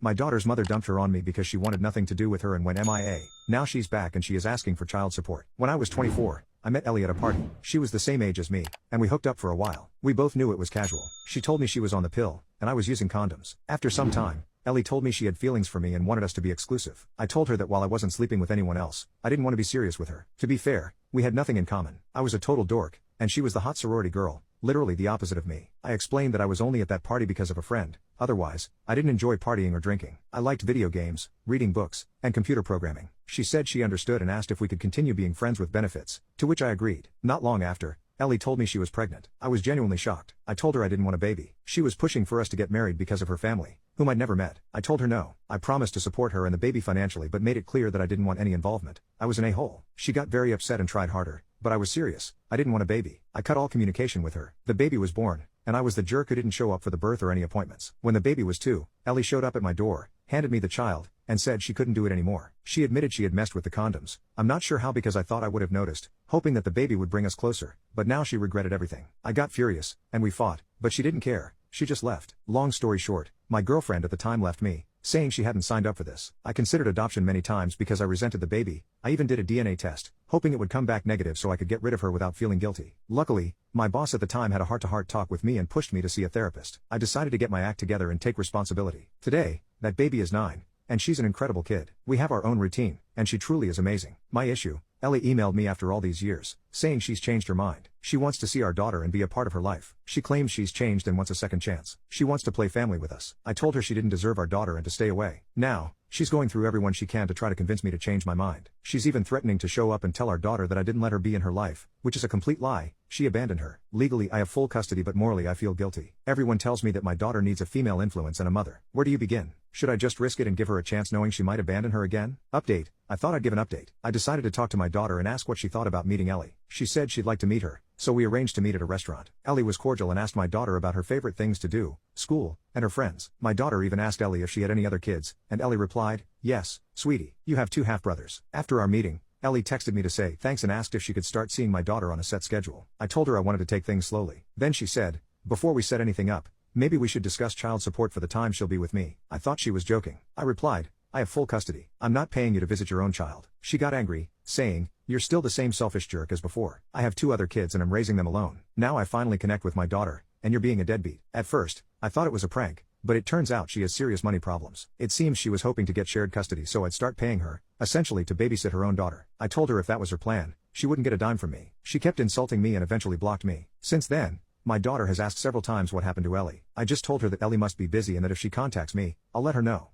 My daughter's mother dumped her on me because she wanted nothing to do with her and went MIA. Now she's back and she is asking for child support. When I was 24, I met Ellie at a party. She was the same age as me, and we hooked up for a while. We both knew it was casual. She told me she was on the pill, and I was using condoms. After some time, Ellie told me she had feelings for me and wanted us to be exclusive. I told her that while I wasn't sleeping with anyone else, I didn't want to be serious with her. To be fair, we had nothing in common. I was a total dork, and she was the hot sorority girl, literally the opposite of me. I explained that I was only at that party because of a friend. Otherwise, I didn't enjoy partying or drinking. I liked video games, reading books, and computer programming. She said she understood and asked if we could continue being friends with benefits, to which I agreed. Not long after, Ellie told me she was pregnant. I was genuinely shocked. I told her I didn't want a baby. She was pushing for us to get married because of her family, whom I'd never met. I told her no. I promised to support her and the baby financially but made it clear that I didn't want any involvement. I was an a-hole. She got very upset and tried harder, but I was serious. I didn't want a baby. I cut all communication with her. The baby was born, and I was the jerk who didn't show up for the birth or any appointments. When the baby was 2, Ellie showed up at my door, handed me the child, and said she couldn't do it anymore. She admitted she had messed with the condoms. I'm not sure how because I thought I would have noticed, hoping that the baby would bring us closer, but now she regretted everything. I got furious, and we fought, but she didn't care. She just left. Long story short, my girlfriend at the time left me, saying she hadn't signed up for this. I considered adoption many times because I resented the baby. I even did a DNA test, hoping it would come back negative so I could get rid of her without feeling guilty. Luckily, my boss at the time had a heart-to-heart talk with me and pushed me to see a therapist. I decided to get my act together and take responsibility. Today, that baby is 9, and she's an incredible kid. We have our own routine, and she truly is amazing. My issue: Ellie emailed me after all these years, saying she's changed her mind. She wants to see our daughter and be a part of her life. She claims she's changed and wants a second chance. She wants to play family with us. I told her she didn't deserve our daughter and to stay away. Now, she's going through everyone she can to try to convince me to change my mind. She's even threatening to show up and tell our daughter that I didn't let her be in her life, which is a complete lie. She abandoned her. Legally I have full custody but morally I feel guilty. Everyone tells me that my daughter needs a female influence and a mother. Where do you begin? Should I just risk it and give her a chance knowing she might abandon her again? Update: I thought I'd give an update. I decided to talk to my daughter and ask what she thought about meeting Ellie. She said she'd like to meet her, so we arranged to meet at a restaurant. Ellie was cordial and asked my daughter about her favorite things to do, school, and her friends. My daughter even asked Ellie if she had any other kids, and Ellie replied, "Yes, sweetie, you have 2 half-brothers." After our meeting, Ellie texted me to say thanks and asked if she could start seeing my daughter on a set schedule. I told her I wanted to take things slowly. Then she said, before we set anything up, maybe we should discuss child support for the time she'll be with me. I thought she was joking. I replied, I have full custody. I'm not paying you to visit your own child. She got angry, saying, you're still the same selfish jerk as before. I have 2 other kids and I'm raising them alone. Now I finally connect with my daughter, and you're being a deadbeat. At first, I thought it was a prank, but it turns out she has serious money problems. It seems she was hoping to get shared custody so I'd start paying her, essentially to babysit her own daughter. I told her if that was her plan, she wouldn't get a dime from me. She kept insulting me and eventually blocked me. Since then, my daughter has asked several times what happened to Ellie. I just told her that Ellie must be busy and that if she contacts me, I'll let her know.